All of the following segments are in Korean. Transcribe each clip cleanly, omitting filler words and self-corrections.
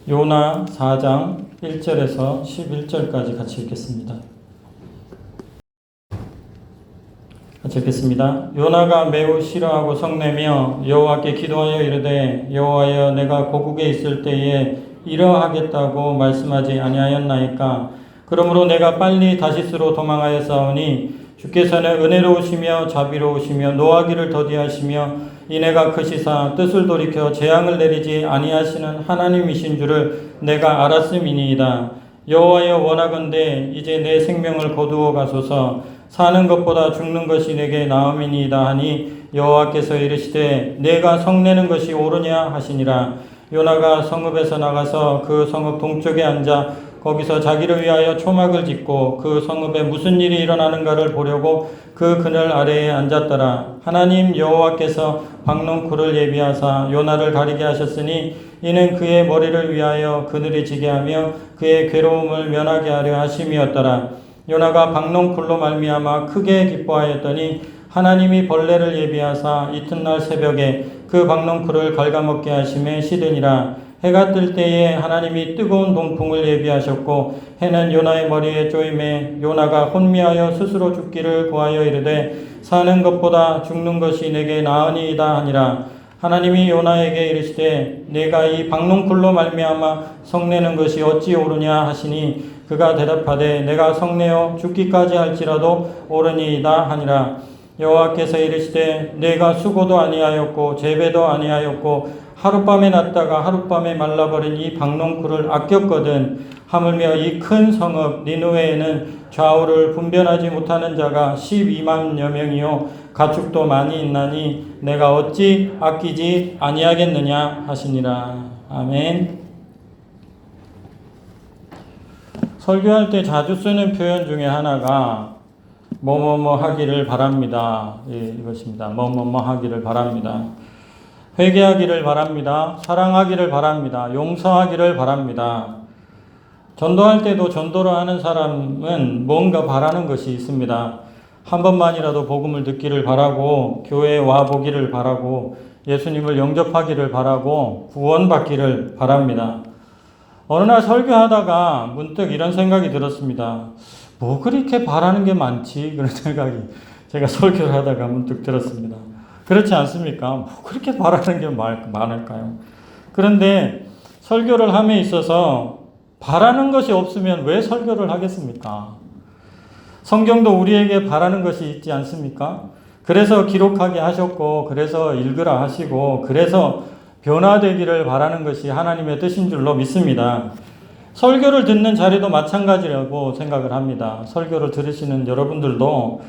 요나 4장 1절에서 11절까지 같이 읽겠습니다. 같이 읽겠습니다. 요나가 매우 싫어하고 성내며 여호와께 기도하여 이르되 여호와여 내가 고국에 있을 때에 이러하겠다고 말씀하지 아니하였나이까. 그러므로 내가 빨리 다시스로 도망하였사오니 주께서는 은혜로우시며 자비로우시며 노하기를 더디하시며 이내가 크시사 뜻을 돌이켜 재앙을 내리지 아니하시는 하나님이신 줄을 내가 알았음이니이다. 여호와여 원하건대 이제 내 생명을 거두어 가소서. 사는 것보다 죽는 것이 내게 나음이니이다 하니 여호와께서 이르시되 내가 성내는 것이 옳으냐 하시니라. 요나가 성읍에서 나가서 그 성읍 동쪽에 앉아 거기서 자기를 위하여 초막을 짓고 그 성읍에 무슨 일이 일어나는가를 보려고 그 그늘 아래에 앉았더라. 하나님 여호와께서 박농쿨을 예비하사 요나를 가리게 하셨으니 이는 그의 머리를 위하여 그늘이 지게 하며 그의 괴로움을 면하게 하려 하심이었더라. 요나가 박농쿨로 말미암아 크게 기뻐하였더니 하나님이 벌레를 예비하사 이튿날 새벽에 그 박농쿨을 갉아먹게 하심에 시드니라. 해가 뜰 때에 하나님이 뜨거운 동풍을 예비하셨고 해는 요나의 머리에 쪼임에 요나가 혼미하여 스스로 죽기를 구하여 이르되 사는 것보다 죽는 것이 내게 나으니이다 하니라. 하나님이 요나에게 이르시되 내가 이 박농쿨로 말미암아 성내는 것이 어찌 옳으냐 하시니 그가 대답하되 내가 성내어 죽기까지 할지라도 옳으니이다 하니라. 여호와께서 이르시되 내가 수고도 아니하였고 재배도 아니하였고 하룻밤에 났다가 하룻밤에 말라버린 이 박농쿨을 아꼈거든. 하물며 이 큰 성읍 니느웨에는 좌우를 분별하지 못하는 자가 12만여 명이요 가축도 많이 있나니 내가 어찌 아끼지 아니하겠느냐 하시니라. 아멘. 설교할 때 자주 쓰는 표현 중에 하나가 뭐뭐뭐 하기를 바랍니다. 이것입니다. 뭐뭐뭐 하기를 바랍니다. 회개하기를 바랍니다. 사랑하기를 바랍니다. 용서하기를 바랍니다. 전도할 때도 전도를 하는 사람은 뭔가 바라는 것이 있습니다. 한 번만이라도 복음을 듣기를 바라고 교회에 와보기를 바라고 예수님을 영접하기를 바라고 구원받기를 바랍니다. 어느 날 설교하다가 문득 이런 생각이 들었습니다. 뭐 그렇게 바라는 게 많지? 그런 생각이 제가 설교를 하다가 문득 들었습니다. 그렇지 않습니까? 뭐 그렇게 바라는 게 많을까요? 그런데 설교를 함에 있어서 바라는 것이 없으면 왜 설교를 하겠습니까? 성경도 우리에게 바라는 것이 있지 않습니까? 그래서 기록하게 하셨고 그래서 읽으라 하시고 그래서 변화되기를 바라는 것이 하나님의 뜻인 줄로 믿습니다. 설교를 듣는 자리도 마찬가지라고 생각을 합니다. 설교를 들으시는 여러분들도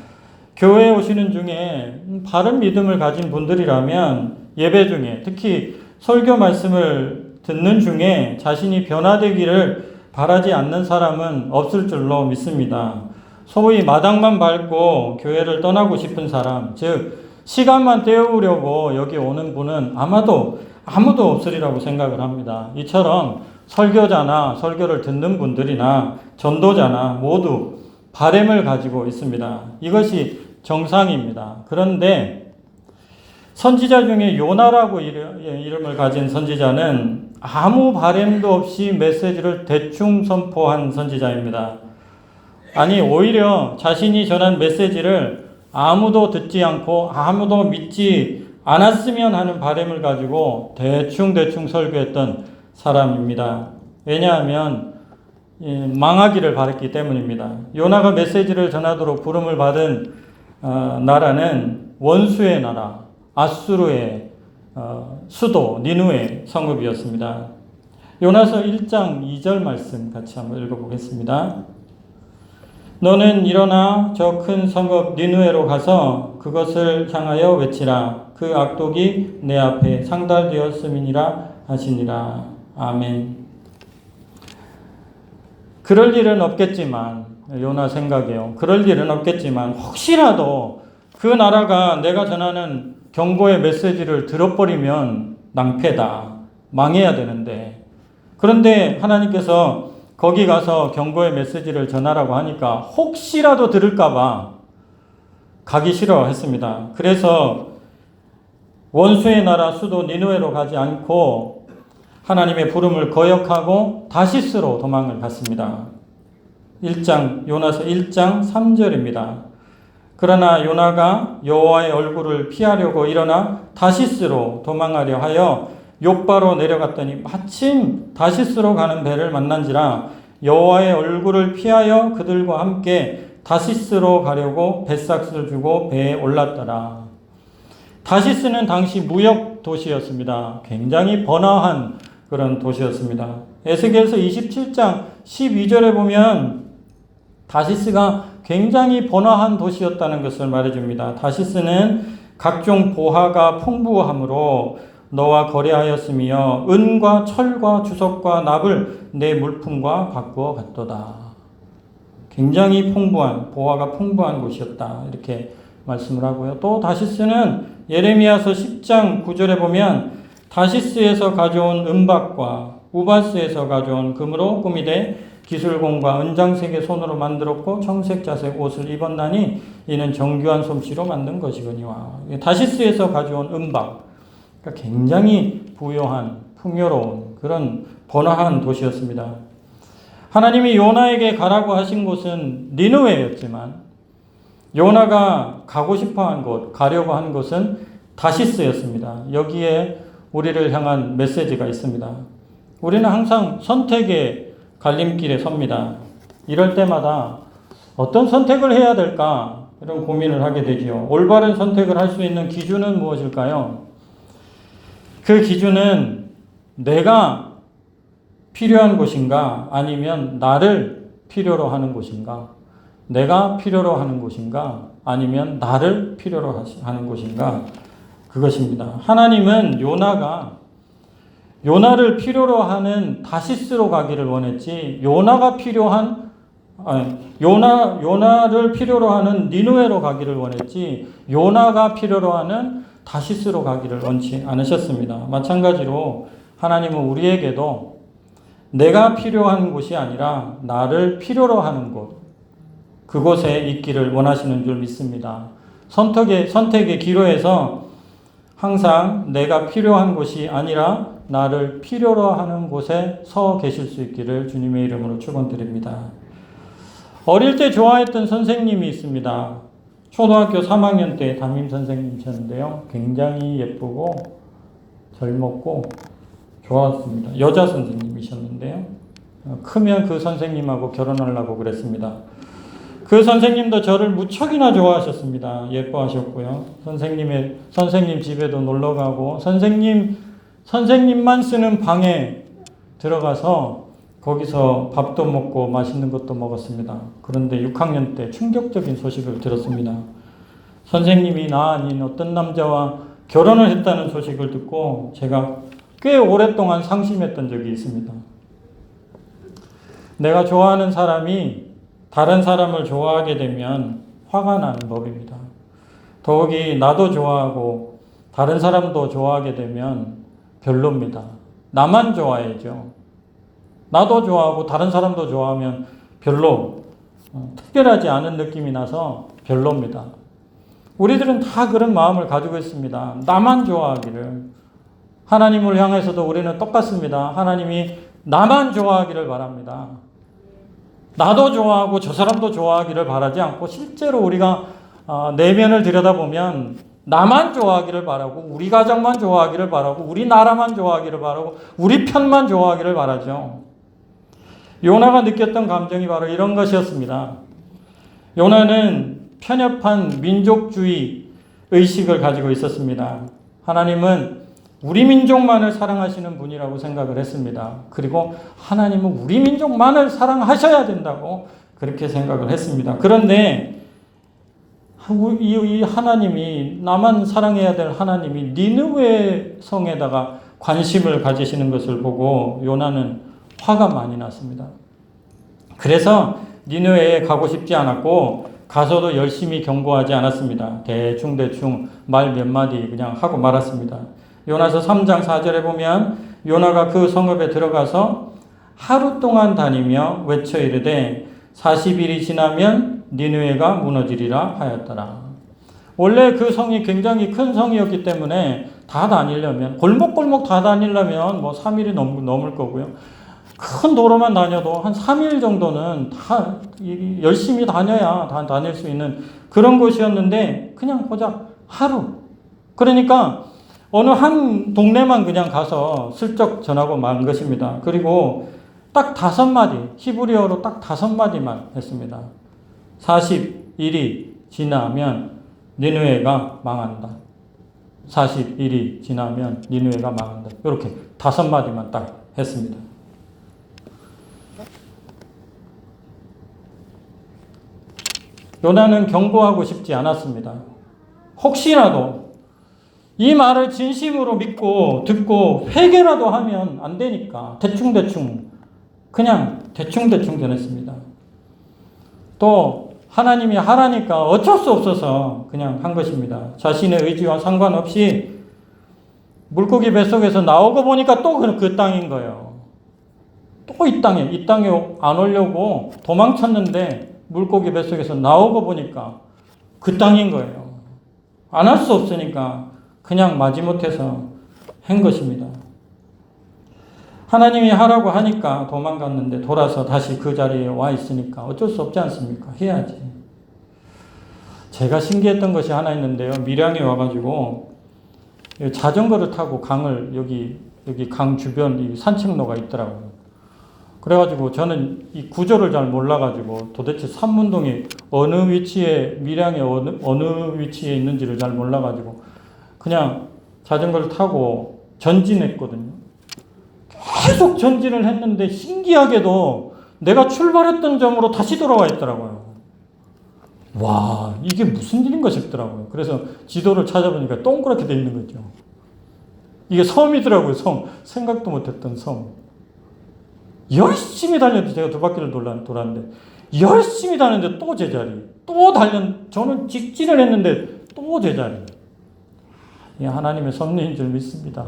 교회에 오시는 중에 바른 믿음을 가진 분들이라면 예배 중에 특히 설교 말씀을 듣는 중에 자신이 변화되기를 바라지 않는 사람은 없을 줄로 믿습니다. 소위 마당만 밟고 교회를 떠나고 싶은 사람, 즉 시간만 때우려고 여기 오는 분은 아무도 없으리라고 생각을 합니다. 이처럼 설교자나 설교를 듣는 분들이나 전도자나 모두 바램을 가지고 있습니다. 이것이 정상입니다. 그런데 선지자 중에 요나라고 이름을 가진 선지자는 아무 바램도 없이 메시지를 대충 선포한 선지자입니다. 아니 오히려 자신이 전한 메시지를 아무도 듣지 않고 아무도 믿지 않았으면 하는 바램을 가지고 대충 설교했던 사람입니다. 왜냐하면 망하기를 바랐기 때문입니다. 요나가 메시지를 전하도록 부름을 받은 나라는 원수의 나라 아수르의 수도 니느웨 성읍이었습니다. 요나서 1장 2절 말씀 같이 한번 읽어보겠습니다. 너는 일어나 저 큰 성읍 니느웨로 가서 그것을 향하여 외치라. 그 악독이 내 앞에 상달되었음이니라 하시니라. 아멘. 그럴 일은 없겠지만 요나 생각이에요. 그럴 일은 없겠지만 혹시라도 그 나라가 내가 전하는 경고의 메시지를 들어버리면 낭패다. 망해야 되는데. 그런데 하나님께서 거기 가서 경고의 메시지를 전하라고 하니까 혹시라도 들을까봐 가기 싫어했습니다. 그래서 원수의 나라 수도 니느웨로 가지 않고 하나님의 부름을 거역하고 다시스로 도망을 갔습니다. 요나서 1장 3절입니다. 그러나 요나가 여호와의 얼굴을 피하려고 일어나 다시스로 도망하려 하여 욥바로 내려갔더니 마침 다시스로 가는 배를 만난지라 여호와의 얼굴을 피하여 그들과 함께 다시스로 가려고 뱃삭을 주고 배에 올랐더라. 다시스는 당시 무역 도시였습니다. 굉장히 번화한 그런 도시였습니다. 에스겔서 27장 12절에 보면 다시스가 굉장히 번화한 도시였다는 것을 말해줍니다. 다시스는 각종 보화가 풍부함으로 너와 거래하였으며 은과 철과 주석과 납을 내 물품과 바꾸어 갔도다. 굉장히 풍부한, 보화가 풍부한 곳이었다. 이렇게 말씀을 하고요. 또 다시스는 예레미야서 10장 9절에 보면 다시스에서 가져온 은박과 우바스에서 가져온 금으로 꾸미되 기술공과 은장색의 손으로 만들었고 청색자색 옷을 입었나니 이는 정교한 솜씨로 만든 것이거니와. 다시스에서 가져온 은박, 그러니까 굉장히 부요한 풍요로운 그런 번화한 도시였습니다. 하나님이 요나에게 가라고 하신 곳은 니느웨였지만 요나가 가고 싶어한 곳, 가려고 한 곳은 다시스였습니다. 여기에 우리를 향한 메시지가 있습니다. 우리는 항상 선택의 갈림길에 섭니다. 이럴 때마다 어떤 선택을 해야 될까? 이런 고민을 하게 되죠. 올바른 선택을 할 수 있는 기준은 무엇일까요? 그 기준은 내가 필요한 곳인가? 아니면 나를 필요로 하는 곳인가? 내가 필요로 하는 곳인가? 아니면 나를 필요로 하는 곳인가? 그것입니다. 하나님은 요나를 필요로 하는 다시스로 가기를 원했지, 요나를 필요로 하는 니느웨로 가기를 원했지, 요나가 필요로 하는 다시스로 가기를 원치 않으셨습니다. 마찬가지로 하나님은 우리에게도 내가 필요한 곳이 아니라 나를 필요로 하는 곳, 그곳에 있기를 원하시는 줄 믿습니다. 선택의 기로에서 항상 내가 필요한 곳이 아니라 나를 필요로 하는 곳에 서 계실 수 있기를 주님의 이름으로 축원드립니다. 어릴 때 좋아했던 선생님이 있습니다. 초등학교 3학년 때 담임 선생님이셨는데요. 굉장히 예쁘고 젊었고 좋았습니다. 여자 선생님이셨는데요. 크면 그 선생님하고 결혼하려고 그랬습니다. 그 선생님도 저를 무척이나 좋아하셨습니다. 예뻐하셨고요. 선생님 집에도 놀러 가고 선생님만 쓰는 방에 들어가서 거기서 밥도 먹고 맛있는 것도 먹었습니다. 그런데 6학년 때 충격적인 소식을 들었습니다. 선생님이 나 아닌 어떤 남자와 결혼을 했다는 소식을 듣고 제가 꽤 오랫동안 상심했던 적이 있습니다. 내가 좋아하는 사람이 다른 사람을 좋아하게 되면 화가 나는 법입니다. 더욱이 나도 좋아하고 다른 사람도 좋아하게 되면 별로입니다. 나만 좋아해야죠. 나도 좋아하고 다른 사람도 좋아하면 별로, 특별하지 않은 느낌이 나서 별로입니다. 우리들은 다 그런 마음을 가지고 있습니다. 나만 좋아하기를. 하나님을 향해서도 우리는 똑같습니다. 하나님이 나만 좋아하기를 바랍니다. 나도 좋아하고 저 사람도 좋아하기를 바라지 않고 실제로 우리가 내면을 들여다보면 나만 좋아하기를 바라고 우리 가정만 좋아하기를 바라고 우리 나라만 좋아하기를 바라고 우리 편만 좋아하기를 바라죠. 요나가 느꼈던 감정이 바로 이런 것이었습니다. 요나는 편협한 민족주의 의식을 가지고 있었습니다. 하나님은 우리 민족만을 사랑하시는 분이라고 생각을 했습니다. 그리고 하나님은 우리 민족만을 사랑하셔야 된다고 그렇게 생각을 했습니다. 그런데 이 하나님이, 나만 사랑해야 될 하나님이 니느웨 성에다가 관심을 가지시는 것을 보고 요나는 화가 많이 났습니다. 그래서 니느웨에 가고 싶지 않았고 가서도 열심히 경고하지 않았습니다. 대충 말 몇 마디 그냥 하고 말았습니다. 요나서 3장 4절에 보면 요나가 그 성읍에 들어가서 하루 동안 다니며 외쳐 이르되 40일이 지나면 니느웨가 무너지리라 하였더라. 원래 그 성이 굉장히 큰 성이었기 때문에 다 다니려면, 골목골목 다 다니려면 뭐 3일이 넘을 거고요. 큰 도로만 다녀도 한 3일 정도는 다 열심히 다녀야 다 다닐 수 있는 그런 곳이었는데, 그냥 고작 하루. 그러니까 어느 한 동네만 그냥 가서 슬쩍 전하고 만 것입니다. 그리고 딱 5마디, 히브리어로 딱 5마디만 했습니다. 40일이 지나면 니느웨가 망한다. 40일이 지나면 니느웨가 망한다. 이렇게 5마디만 딱 했습니다. 요나는 경고하고 싶지 않았습니다. 혹시라도 이 말을 진심으로 믿고 듣고 회개라도 하면 안 되니까 그냥 대충 전했습니다. 또 하나님이 하라니까 어쩔 수 없어서 그냥 한 것입니다. 자신의 의지와 상관없이 물고기 뱃속에서 나오고 보니까 또 그 땅인 거예요. 또 이 땅에 안 오려고 도망쳤는데 물고기 뱃속에서 나오고 보니까 그 땅인 거예요. 안 할 수 없으니까 그냥 마지못해서 한 것입니다. 하나님이 하라고 하니까 도망갔는데 돌아서 다시 그 자리에 와 있으니까 어쩔 수 없지 않습니까? 해야지. 제가 신기했던 것이 하나 있는데요. 밀양에 와가지고 자전거를 타고 강을 여기 강 주변 이 산책로가 있더라고요. 그래가지고 저는 이 구조를 잘 몰라가지고 도대체 삼문동이 어느 위치에 밀양에 어느 위치에 있는지를 잘 몰라가지고 그냥 자전거를 타고 전진했거든요. 계속 전진을 했는데 신기하게도 내가 출발했던 점으로 다시 돌아와 있더라고요. 와, 이게 무슨 일인가 싶더라고요. 그래서 지도를 찾아보니까 동그랗게 돼 있는 거죠. 이게 섬이더라고요. 섬. 생각도 못했던 섬. 열심히 달렸는데 제가 2바퀴를 돌았는데 열심히 달렸는데 또 제자리. 저는 직진을 했는데 또 제자리. 이 하나님의 섭리인 줄 믿습니다.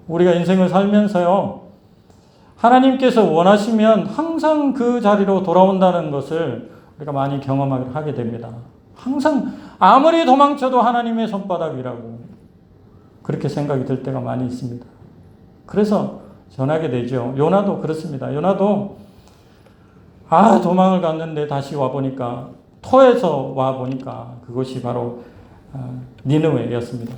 우리가 인생을 살면서요, 하나님께서 원하시면 항상 그 자리로 돌아온다는 것을 우리가 많이 경험하게 됩니다. 항상 아무리 도망쳐도 하나님의 손바닥이라고 그렇게 생각이 들 때가 많이 있습니다. 그래서 전하게 되죠. 요나도 그렇습니다. 요나도 도망을 갔는데 다시 와보니까 토에서 와보니까 그것이 바로 니느웨였습니다.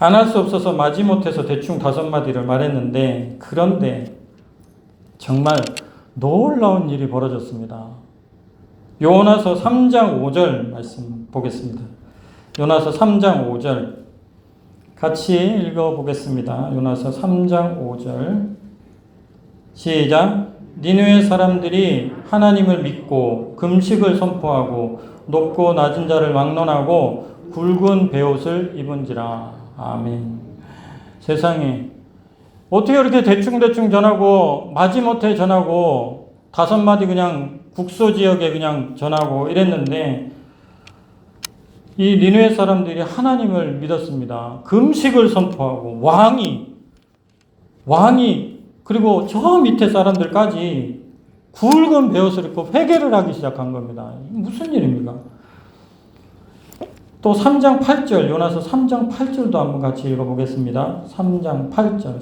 안 할 수 없어서 마지못해서 대충 5마디를 말했는데, 그런데 정말 놀라운 일이 벌어졌습니다. 요나서 3장 5절 말씀 보겠습니다. 요나서 3장 5절 같이 읽어보겠습니다. 요나서 3장 5절 시작. 니느웨 사람들이 하나님을 믿고 금식을 선포하고 높고 낮은 자를 막론하고 굵은 베옷을 입은지라. 아멘. 세상에 어떻게 이렇게 대충 전하고 마지못해 전하고 5마디 그냥 국소 지역에 그냥 전하고 이랬는데, 이 니느웨 사람들이 하나님을 믿었습니다. 금식을 선포하고 왕이 그리고 저 밑에 사람들까지 굵은 베옷을 입고 회개를 하기 시작한 겁니다. 무슨 일입니까? 또 3장 8절, 요나서 3장 8절도 한번 같이 읽어보겠습니다. 3장 8절,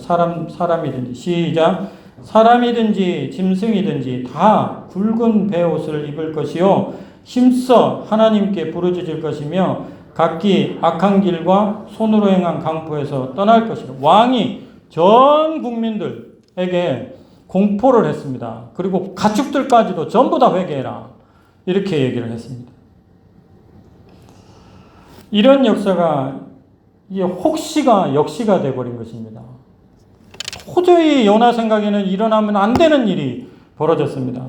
사람이든지, 시작. 사람이든지 짐승이든지 다 굵은 베옷을 입을 것이요 힘써 하나님께 부르짖을 것이며 각기 악한 길과 손으로 행한 강포에서 떠날 것이라. 왕이 전 국민들에게 공포를 했습니다. 그리고 가축들까지도 전부 다 회개해라, 이렇게 얘기를 했습니다. 이런 역사가 이게 혹시가 역시가 되어버린 것입니다. 도저히 요나 생각에는 일어나면 안 되는 일이 벌어졌습니다.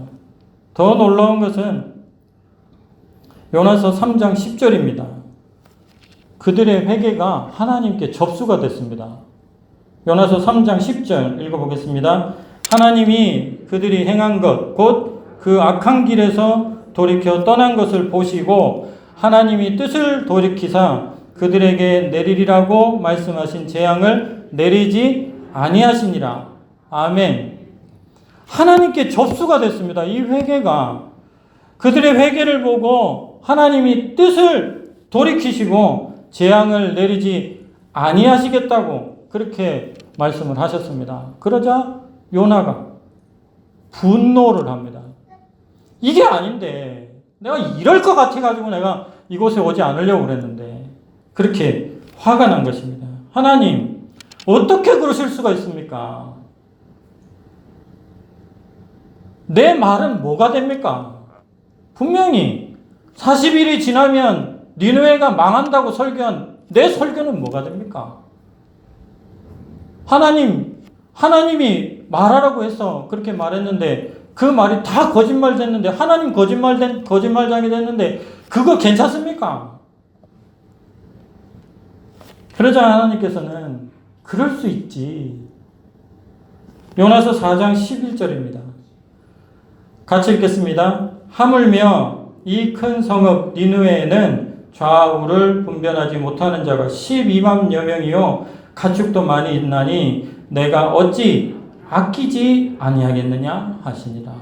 더 놀라운 것은 요나서 3장 10절입니다. 그들의 회개가 하나님께 접수가 됐습니다. 요나서 3장 10절 읽어보겠습니다. 하나님이 그들이 행한 것, 곧 그 악한 길에서 돌이켜 떠난 것을 보시고 하나님이 뜻을 돌이키사 그들에게 내리리라고 말씀하신 재앙을 내리지 아니하시니라. 아멘. 하나님께 접수가 됐습니다. 이 회개가. 그들의 회개를 보고 하나님이 뜻을 돌이키시고 재앙을 내리지 아니하시겠다고 그렇게 말씀을 하셨습니다. 그러자 요나가 분노를 합니다. 이게 아닌데 내가 이럴 것 같아가지고 내가 이곳에 오지 않으려고 그랬는데 그렇게 화가 난 것입니다. 하나님 어떻게 그러실 수가 있습니까? 내 말은 뭐가 됩니까? 분명히 40일이 지나면 니느웨가 망한다고 설교한 내 설교는 뭐가 됩니까? 하나님이 말하라고 해서 그렇게 말했는데 그 말이 다 거짓말 됐는데 하나님 거짓말장이 됐는데 그거 괜찮습니까? 그러자 하나님께서는 그럴 수 있지. 요나서 4장 11절입니다. 같이 읽겠습니다. 하물며 이 큰 성읍 니느웨에는 좌우를 분별하지 못하는 자가 12만여 명이요 가축도 많이 있나니 내가 어찌 아끼지 아니하겠느냐 하시니라.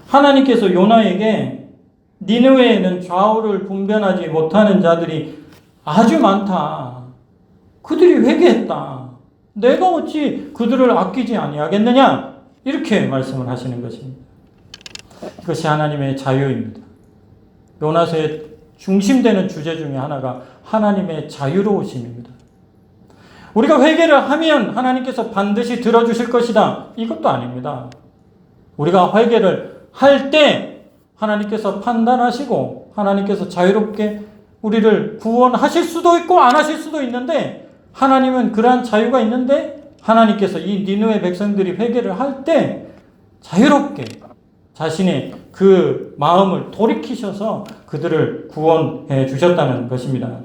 하나님께서 요나에게 니느웨에는 좌우를 분별하지 못하는 자들이 아주 많다. 그들이 회개했다. 내가 어찌 그들을 아끼지 아니하겠느냐 이렇게 말씀을 하시는 것입니다. 이것이 하나님의 자유입니다. 요나서의 중심되는 주제 중에 하나가 하나님의 자유로우심입니다. 우리가 회개를 하면 하나님께서 반드시 들어주실 것이다. 이것도 아닙니다. 우리가 회개를 할 때 하나님께서 판단하시고 하나님께서 자유롭게 우리를 구원하실 수도 있고 안 하실 수도 있는데 하나님은 그러한 자유가 있는데 하나님께서 이 니느웨 백성들이 회개를 할 때 자유롭게 자신의 그 마음을 돌이키셔서 그들을 구원해 주셨다는 것입니다.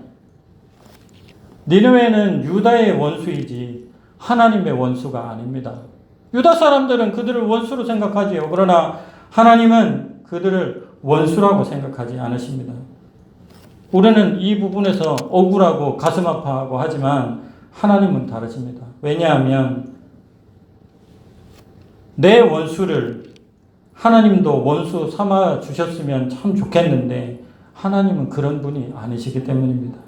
니느웨는 유다의 원수이지 하나님의 원수가 아닙니다. 유다 사람들은 그들을 원수로 생각하지요. 그러나 하나님은 그들을 원수라고 생각하지 않으십니다. 우리는 이 부분에서 억울하고 가슴 아파하고 하지만 하나님은 다르십니다. 왜냐하면 내 원수를 하나님도 원수 삼아 주셨으면 참 좋겠는데 하나님은 그런 분이 아니시기 때문입니다.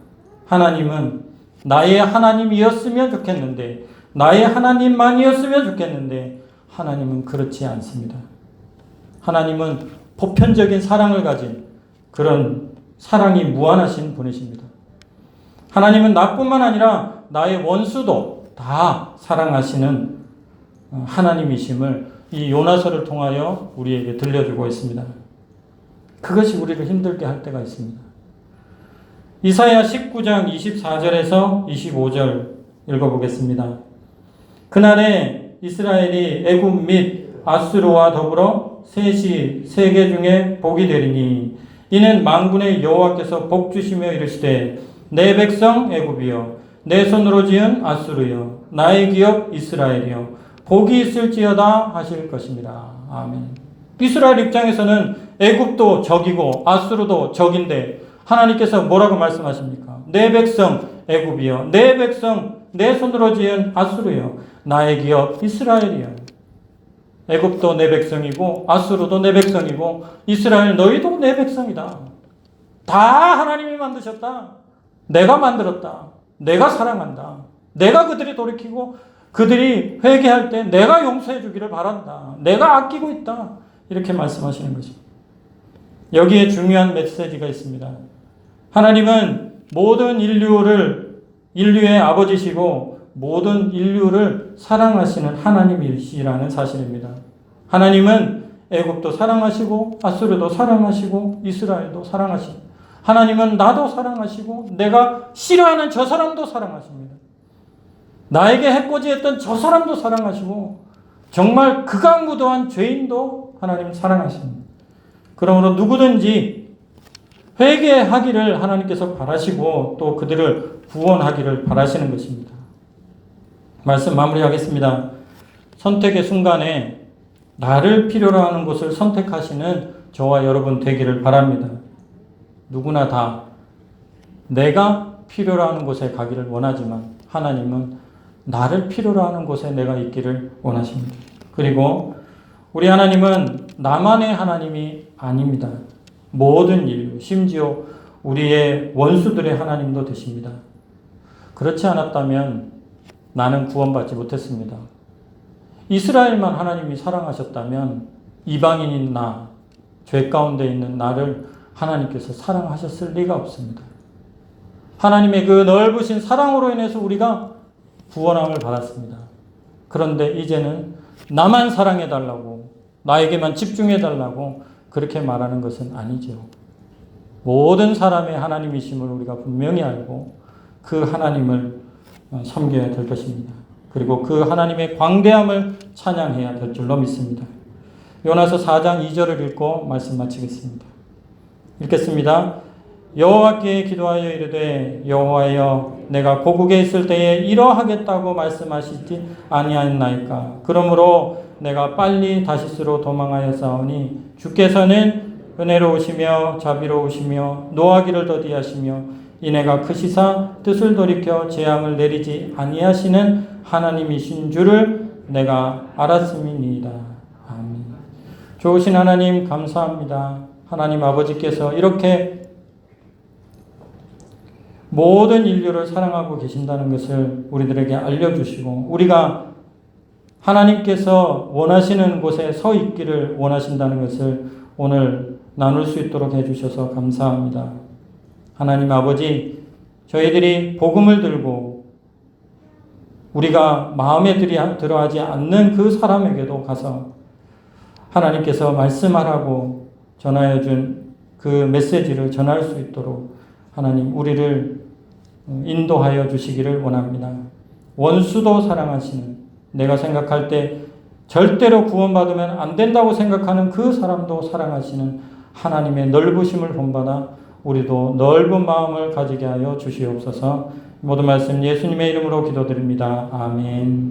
하나님은 나의 하나님이었으면 좋겠는데 나의 하나님만이었으면 좋겠는데 하나님은 그렇지 않습니다. 하나님은 보편적인 사랑을 가진 그런 사랑이 무한하신 분이십니다. 하나님은 나뿐만 아니라 나의 원수도 다 사랑하시는 하나님이심을 이 요나서를 통하여 우리에게 들려주고 있습니다. 그것이 우리를 힘들게 할 때가 있습니다. 이사야 19장 24절에서 25절 읽어보겠습니다. 그날에 이스라엘이 애굽 및 아수르와 더불어 셋이 세계 중에 복이 되리니 이는 만군의 여호와께서 복 주시며 이르시되 내 백성 애굽이여 내 손으로 지은 아수르여 나의 기업 이스라엘이여 복이 있을지어다 하실 것입니다. 아멘. 이스라엘 입장에서는 애굽도 적이고 아수르도 적인데 하나님께서 뭐라고 말씀하십니까? 내 백성 애굽이여 내 백성 내 손으로 지은 아수르여 나의 기업 이스라엘이여. 애굽도 내 백성이고 아수르도 내 백성이고 이스라엘 너희도 내 백성이다. 다 하나님이 만드셨다. 내가 만들었다. 내가 사랑한다. 내가 그들이 돌이키고 그들이 회개할 때 내가 용서해 주기를 바란다. 내가 아끼고 있다. 이렇게 말씀하시는 것입니다. 여기에 중요한 메시지가 있습니다. 하나님은 모든 인류의 아버지시고 모든 인류를 사랑하시는 하나님이시라는 사실입니다. 하나님은 애굽도 사랑하시고 아수르도 사랑하시고 이스라엘도 사랑하시고 하나님은 나도 사랑하시고 내가 싫어하는 저 사람도 사랑하십니다. 나에게 해코지했던 저 사람도 사랑하시고 정말 극악무도한 죄인도 하나님 사랑하십니다. 그러므로 누구든지 회개하기를 하나님께서 바라시고 또 그들을 구원하기를 바라시는 것입니다. 말씀 마무리하겠습니다. 선택의 순간에 나를 필요로 하는 곳을 선택하시는 저와 여러분 되기를 바랍니다. 누구나 다 내가 필요로 하는 곳에 가기를 원하지만 하나님은 나를 필요로 하는 곳에 내가 있기를 원하십니다. 그리고 우리 하나님은 나만의 하나님이 아닙니다. 모든 인류, 심지어 우리의 원수들의 하나님도 되십니다. 그렇지 않았다면 나는 구원받지 못했습니다. 이스라엘만 하나님이 사랑하셨다면 이방인인 나, 죄 가운데 있는 나를 하나님께서 사랑하셨을 리가 없습니다. 하나님의 그 넓으신 사랑으로 인해서 우리가 구원함을 받았습니다. 그런데 이제는 나만 사랑해달라고, 나에게만 집중해달라고 그렇게 말하는 것은 아니죠. 모든 사람의 하나님이심을 우리가 분명히 알고 그 하나님을 섬겨야 될 것입니다. 그리고 그 하나님의 광대함을 찬양해야 될 줄로 믿습니다. 요나서 4장 2절을 읽고 말씀 마치겠습니다. 읽겠습니다. 여호와께 기도하여 이르되 여호와여 내가 고국에 있을 때에 이러하겠다고 말씀하시지 아니하였나이까. 그러므로 내가 빨리 다시스로 도망하여 싸우니 주께서는 은혜로우시며 자비로우시며 노하기를 더디하시며 이내가 크시사 뜻을 돌이켜 재앙을 내리지 아니하시는 하나님이신 줄을 내가 알았음이니이다. 아멘. 좋으신 하나님 감사합니다. 하나님 아버지께서 이렇게 모든 인류를 사랑하고 계신다는 것을 우리들에게 알려주시고 우리가 하나님께서 원하시는 곳에 서 있기를 원하신다는 것을 오늘 나눌 수 있도록 해주셔서 감사합니다. 하나님 아버지, 저희들이 복음을 들고 우리가 마음에 들어하지 않는 그 사람에게도 가서 하나님께서 말씀하라고 전하여 준 그 메시지를 전할 수 있도록 하나님 우리를 인도하여 주시기를 원합니다. 원수도 사랑하시는, 내가 생각할 때 절대로 구원받으면 안 된다고 생각하는 그 사람도 사랑하시는 하나님의 넓으심을 본받아 우리도 넓은 마음을 가지게 하여 주시옵소서. 모든 말씀 예수님의 이름으로 기도드립니다. 아멘.